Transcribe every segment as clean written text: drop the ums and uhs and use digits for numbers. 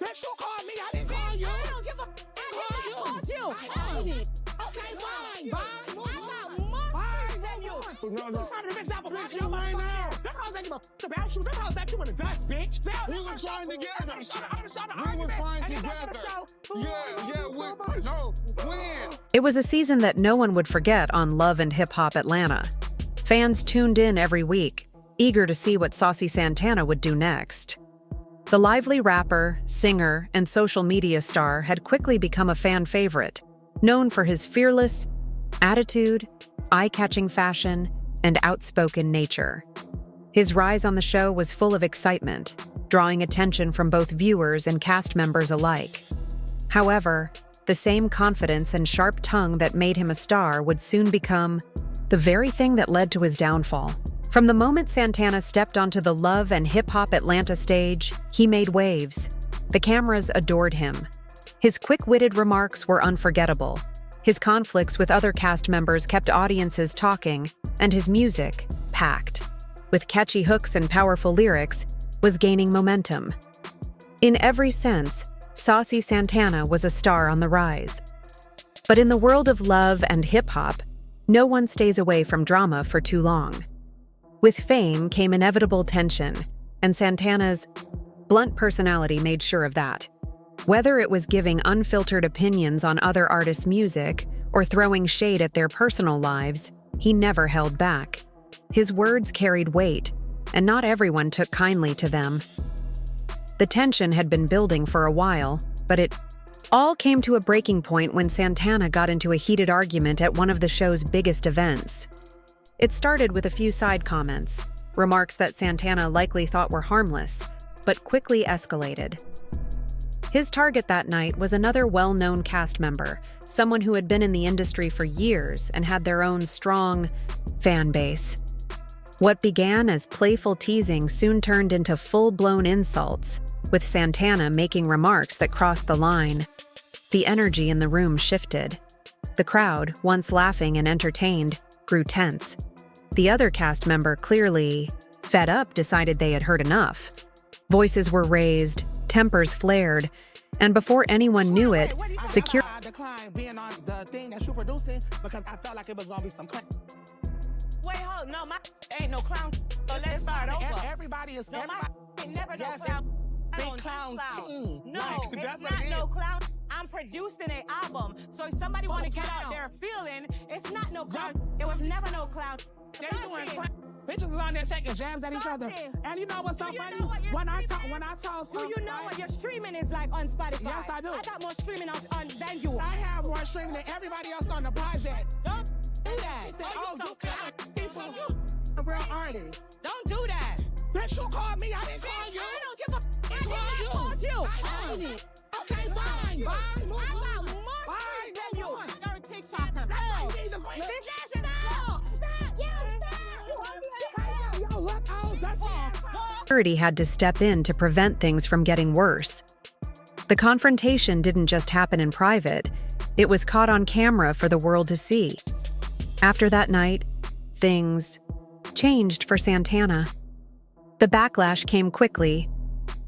Bitch, you called me. I didn't call you. I don't give a I called you. I hate it. Okay, fine. Bye. I got more than you. No. You trying to bitch that bitch you right now. Them hoes ain't give a fuck about you. Them hoes left you in the dust, bitch. We was trying together. We was fine together. No, when? It was a season that no one would forget on Love and Hip Hop Atlanta. Fans tuned in every week, eager to see what Saucy Santana would do next. The lively rapper, singer, and social media star had quickly become a fan favorite, known for his fearless attitude, eye-catching fashion, and outspoken nature. His rise on the show was full of excitement, drawing attention from both viewers and cast members alike. However, the same confidence and sharp tongue that made him a star would soon become the very thing that led to his downfall. From the moment Santana stepped onto the Love and Hip Hop Atlanta stage, he made waves. The cameras adored him. His quick-witted remarks were unforgettable. His conflicts with other cast members kept audiences talking, and his music, packed with catchy hooks and powerful lyrics, was gaining momentum. In every sense, Saucy Santana was a star on the rise. But in the world of love and hip-hop, no one stays away from drama for too long. With fame came inevitable tension, and Santana's blunt personality made sure of that. Whether it was giving unfiltered opinions on other artists' music or throwing shade at their personal lives, he never held back. His words carried weight, and not everyone took kindly to them. The tension had been building for a while, but it all came to a breaking point when Santana got into a heated argument at one of the show's biggest events. It started with a few side comments, remarks that Santana likely thought were harmless, but quickly escalated. His target that night was another well-known cast member, someone who had been in the industry for years and had their own strong fan base. What began as playful teasing soon turned into full-blown insults, with Santana making remarks that crossed the line. The energy in the room shifted. The crowd, once laughing and entertained, grew tense. The other cast member, clearly fed up, decided they had heard enough. Voices were raised, tempers flared, and before anyone knew it, security. I declined being on the thing that you're producing because I felt like it was gonna be some. Wait, hold no, my ain't no clown. So let's start over. Everybody is. No, my ain't never no Yes, clown. I big don't do clown king. No, Like, it's that's what not it no is. clown. I'm producing an album. So if somebody want to get out there feeling, it's not no clown. It was never no clown. They doing crap. Bitches is on there taking jams at each other. Saucy. And you know what's so Do you funny? know what you're When I streaming? told Do some, you know what your streaming is like on Spotify? Yes, I do. I got more streaming on than you. I have more streaming than everybody else on the project. Don't do that. She said, Oh, oh, you you so can't people, a real artist. Don't do that. Bitch, you called me. I didn't call you. I don't give a I called you. I hate it. Okay, fine. Bye. Move I got on. more Bye. than you. Move on. You're a TikToker. That's why Oh. you need to fight. Bitch, stop. Stop. You stop. Yo, look out. That's Security had to step in to prevent things from getting worse. The confrontation didn't just happen in private, it was caught on camera for the world to see. After that night, things changed for Santana. The backlash came quickly.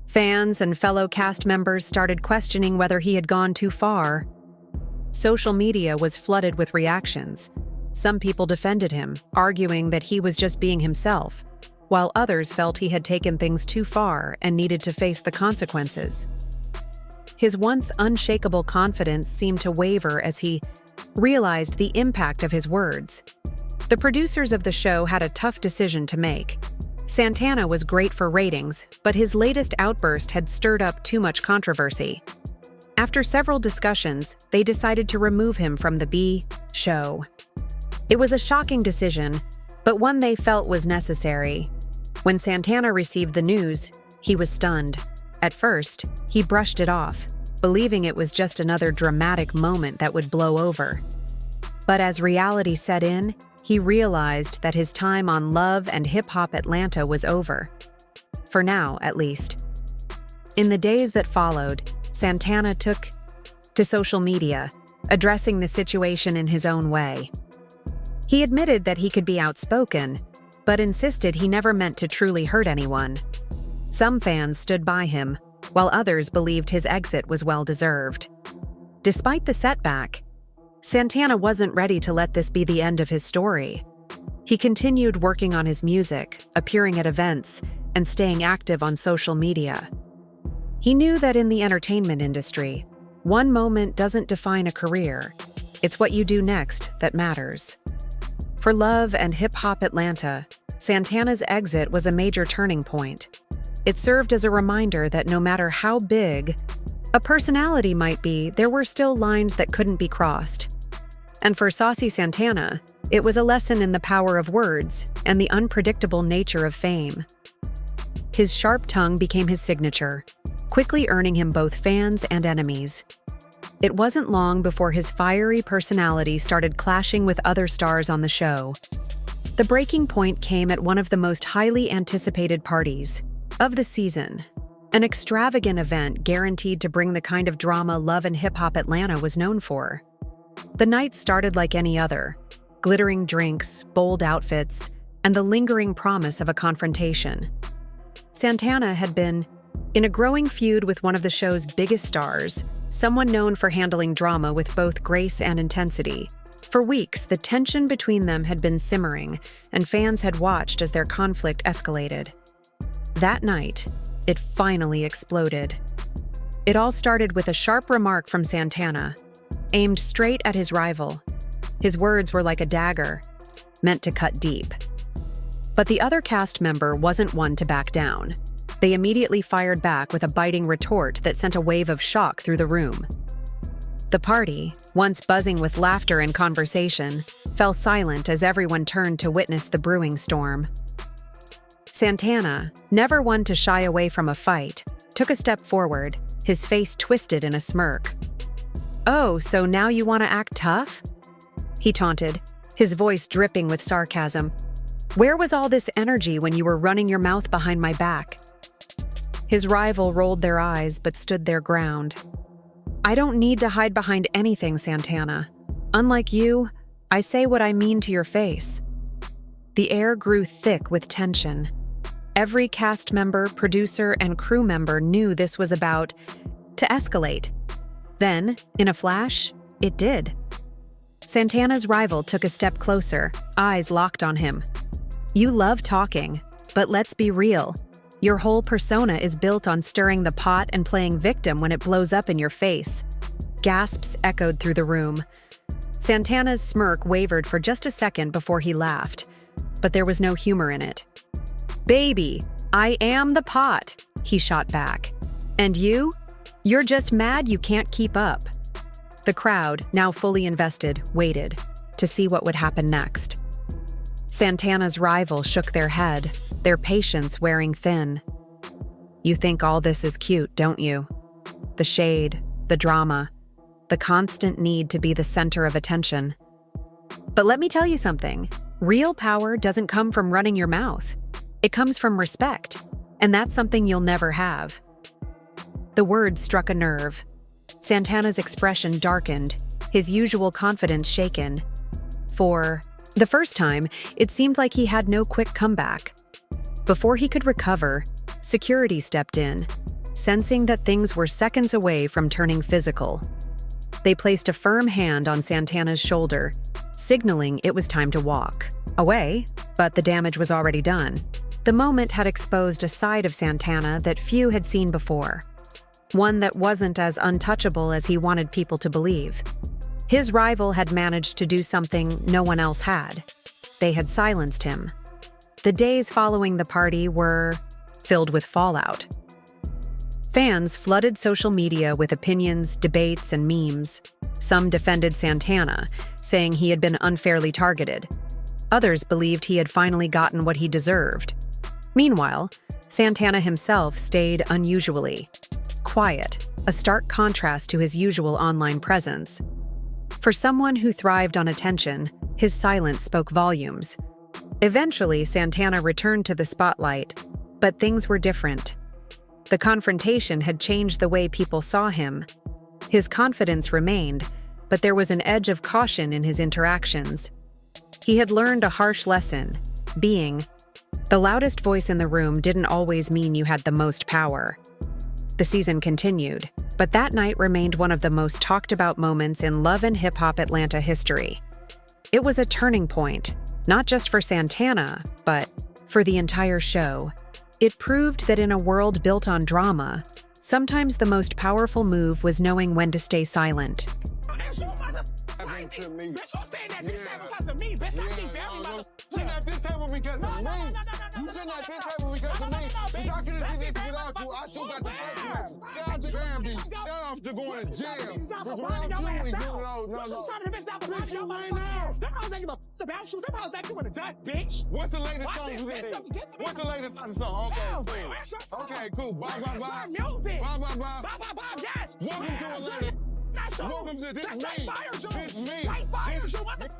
Fans and fellow cast members started questioning whether he had gone too far. Social media was flooded with reactions. Some people defended him, arguing that he was just being himself, while others felt he had taken things too far and needed to face the consequences. His once unshakable confidence seemed to waver as he realized the impact of his words. The producers of the show had a tough decision to make. Santana was great for ratings, but his latest outburst had stirred up too much controversy. After several discussions, they decided to remove him from the show. It was a shocking decision, but one they felt was necessary. When Santana received the news, he was stunned. At first, he brushed it off, believing it was just another dramatic moment that would blow over. But as reality set in, he realized that his time on Love and Hip Hop Atlanta was over. For now, at least. In the days that followed, Santana took to social media, addressing the situation in his own way. He admitted that he could be outspoken, but insisted he never meant to truly hurt anyone. Some fans stood by him, while others believed his exit was well-deserved. Despite the setback, Santana wasn't ready to let this be the end of his story. He continued working on his music, appearing at events, and staying active on social media. He knew that in the entertainment industry, one moment doesn't define a career. It's what you do next that matters. For Love and Hip Hop Atlanta, Santana's exit was a major turning point. It served as a reminder that no matter how big a personality might be, there were still lines that couldn't be crossed. And for Saucy Santana, it was a lesson in the power of words and the unpredictable nature of fame. His sharp tongue became his signature, quickly earning him both fans and enemies. It wasn't long before his fiery personality started clashing with other stars on the show. The breaking point came at one of the most highly anticipated parties of the season, an extravagant event guaranteed to bring the kind of drama Love and Hip Hop Atlanta was known for. The night started like any other, glittering drinks, bold outfits, and the lingering promise of a confrontation. Santana had been in a growing feud with one of the show's biggest stars, someone known for handling drama with both grace and intensity. For weeks, the tension between them had been simmering, and fans had watched as their conflict escalated. That night, it finally exploded. It all started with a sharp remark from Santana, aimed straight at his rival. His words were like a dagger, meant to cut deep. But the other cast member wasn't one to back down. They immediately fired back with a biting retort that sent a wave of shock through the room. The party, once buzzing with laughter and conversation, fell silent as everyone turned to witness the brewing storm. Santana, never one to shy away from a fight, took a step forward, his face twisted in a smirk. "Oh, so now you want to act tough?" he taunted, his voice dripping with sarcasm. "Where was all this energy when you were running your mouth behind my back?" His rival rolled their eyes but stood their ground. "I don't need to hide behind anything, Santana. Unlike you, I say what I mean to your face." The air grew thick with tension. Every cast member, producer, and crew member knew this was about to escalate. Then, in a flash, it did. Santana's rival took a step closer, eyes locked on him. "You love talking, but let's be real. Your whole persona is built on stirring the pot and playing victim when it blows up in your face." Gasps echoed through the room. Santana's smirk wavered for just a second before he laughed, but there was no humor in it. "Baby, I am the pot," he shot back. "And you? You're just mad you can't keep up." The crowd, now fully invested, waited to see what would happen next. Santana's rival shook their head, their patience wearing thin. "You think all this is cute, don't you? The shade, the drama, the constant need to be the center of attention. But let me tell you something. Real power doesn't come from running your mouth. It comes from respect, and that's something you'll never have." The words struck a nerve. Santana's expression darkened, his usual confidence shaken. For the first time, it seemed like he had no quick comeback. Before he could recover, security stepped in, sensing that things were seconds away from turning physical. They placed a firm hand on Santana's shoulder, signaling it was time to walk away, but the damage was already done. The moment had exposed a side of Santana that few had seen before, one that wasn't as untouchable as he wanted people to believe. His rival had managed to do something no one else had. They had silenced him. The days following the party were filled with fallout. Fans flooded social media with opinions, debates, and memes. Some defended Santana, saying he had been unfairly targeted. Others believed he had finally gotten what he deserved. Meanwhile, Santana himself stayed unusually quiet, a stark contrast to his usual online presence. For someone who thrived on attention, his silence spoke volumes. Eventually, Santana returned to the spotlight, but things were different. The confrontation had changed the way people saw him. His confidence remained, but there was an edge of caution in his interactions. He had learned a harsh lesson. Being the loudest voice in the room didn't always mean you had the most power. The season continued, but that night remained one of the most talked about moments in Love and Hip Hop Atlanta history. It was a turning point, not just for Santana, but for the entire show. It proved that in a world built on drama, sometimes the most powerful move was knowing when to stay silent. To me. Bitch, you saying that this happened because of me. Bitch, I keep very You sitting at this table because of me. You sitting at this table because of me. If I could have did this without you, I still got the first. Shout out to Bambi. Shout out to going to jail. Because without you, we do Bitch, you mine now. Them hoes ain't give a fuck about you. Them hoes think you in the dust, bitch. What's the latest song you did? What's the latest song? Okay, cool. Okay, cool. Bye, bye, bye. Music. Bye, bye, bye. Bye, bye, bye, yes. Welcome to Atlanta. Welcome to this me. This me. This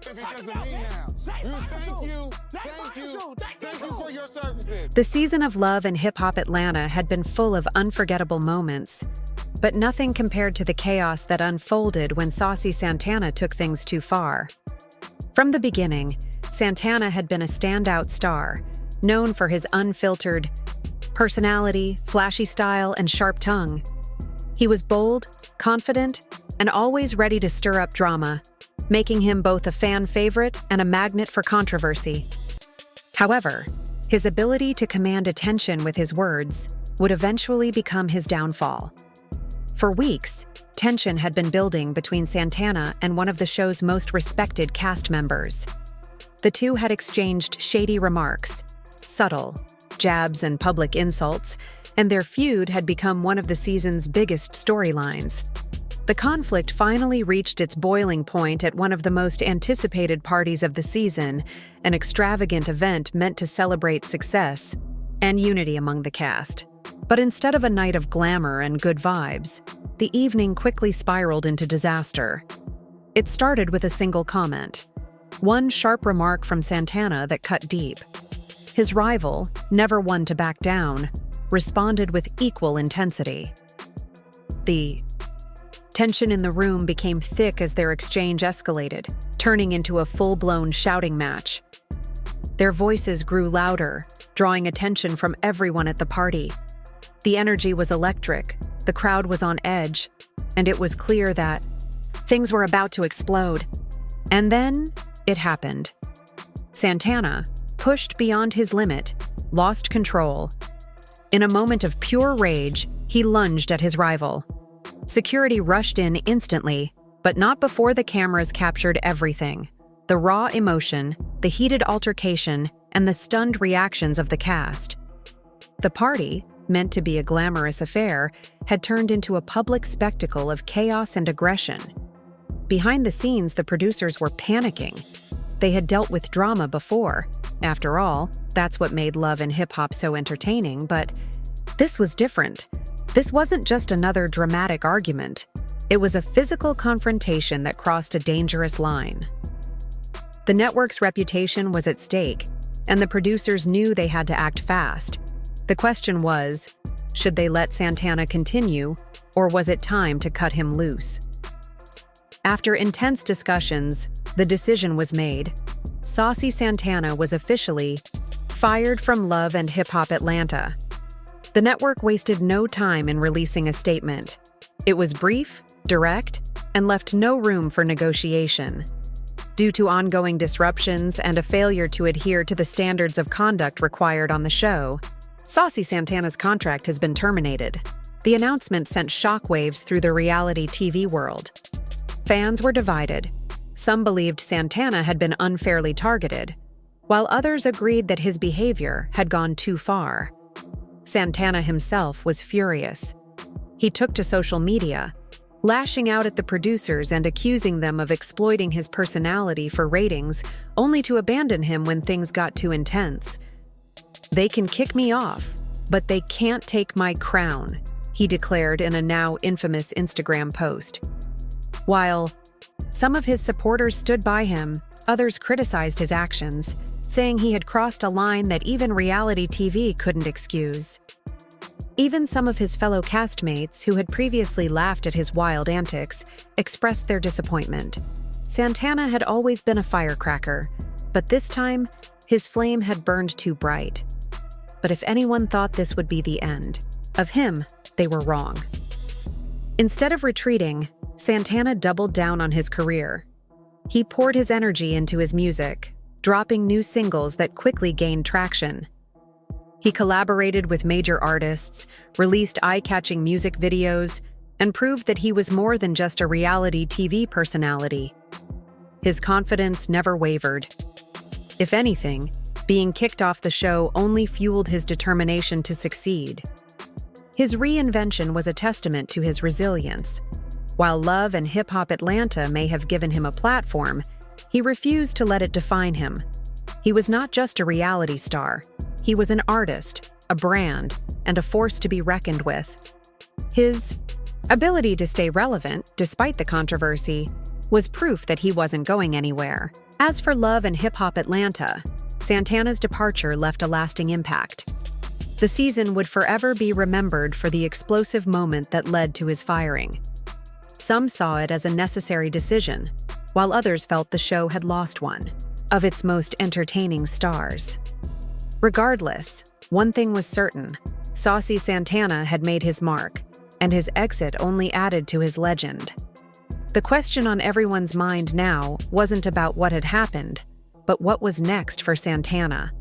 because of me now. Thank you for your services. The season of Love and Hip Hop Atlanta had been full of unforgettable moments, but nothing compared to the chaos that unfolded when Saucy Santana took things too far. From the beginning, Santana had been a standout star, known for his unfiltered personality, flashy style, and sharp tongue. He was bold, confident, and always ready to stir up drama, making him both a fan favorite and a magnet for controversy. However, his ability to command attention with his words would eventually become his downfall. For weeks, tension had been building between Santana and one of the show's most respected cast members. The two had exchanged shady remarks, subtle jabs and public insults, and their feud had become one of the season's biggest storylines. The conflict finally reached its boiling point at one of the most anticipated parties of the season, an extravagant event meant to celebrate success and unity among the cast. But instead of a night of glamour and good vibes, the evening quickly spiraled into disaster. It started with a single comment, one sharp remark from Santana that cut deep. His rival, never one to back down, responded with equal intensity. The tension in the room became thick as their exchange escalated, turning into a full-blown shouting match. Their voices grew louder, drawing attention from everyone at the party. The energy was electric, the crowd was on edge, and it was clear that things were about to explode. And then, it happened. Santana, pushed beyond his limit, lost control. In a moment of pure rage, he lunged at his rival. Security rushed in instantly, but not before the cameras captured everything. The raw emotion, the heated altercation, and the stunned reactions of the cast. The party, meant to be a glamorous affair, had turned into a public spectacle of chaos and aggression. Behind the scenes, the producers were panicking. They had dealt with drama before. After all, that's what made Love and Hip Hop so entertaining, but this was different. This wasn't just another dramatic argument. It was a physical confrontation that crossed a dangerous line. The network's reputation was at stake, and the producers knew they had to act fast. The question was, should they let Santana continue, or was it time to cut him loose? After intense discussions, the decision was made. Saucy Santana was officially fired from Love and Hip Hop Atlanta. The network wasted no time in releasing a statement. It was brief, direct, and left no room for negotiation. Due to ongoing disruptions and a failure to adhere to the standards of conduct required on the show, Saucy Santana's contract has been terminated. The announcement sent shockwaves through the reality TV world. Fans were divided. Some believed Santana had been unfairly targeted, while others agreed that his behavior had gone too far. Santana himself was furious. He took to social media, lashing out at the producers and accusing them of exploiting his personality for ratings, only to abandon him when things got too intense. "They can kick me off, but they can't take my crown," he declared in a now infamous Instagram post. While some of his supporters stood by him, others criticized his actions, saying he had crossed a line that even reality TV couldn't excuse. Even some of his fellow castmates, who had previously laughed at his wild antics, expressed their disappointment. Santana had always been a firecracker, but this time, his flame had burned too bright. But if anyone thought this would be the end of him, they were wrong. Instead of retreating, Santana doubled down on his career. He poured his energy into his music, dropping new singles that quickly gained traction. He collaborated with major artists, released eye-catching music videos, and proved that he was more than just a reality TV personality. His confidence never wavered. If anything, being kicked off the show only fueled his determination to succeed. His reinvention was a testament to his resilience. While Love and Hip Hop Atlanta may have given him a platform, he refused to let it define him. He was not just a reality star. He was an artist, a brand, and a force to be reckoned with. His ability to stay relevant, despite the controversy, was proof that he wasn't going anywhere. As for Love and Hip Hop Atlanta, Santana's departure left a lasting impact. The season would forever be remembered for the explosive moment that led to his firing. Some saw it as a necessary decision, while others felt the show had lost one of its most entertaining stars. Regardless, one thing was certain: Saucy Santana had made his mark, and his exit only added to his legend. The question on everyone's mind now wasn't about what had happened, but what was next for Santana.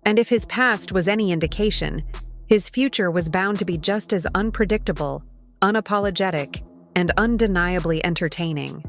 And if his past was any indication, his future was bound to be just as unpredictable, unapologetic, and undeniably entertaining.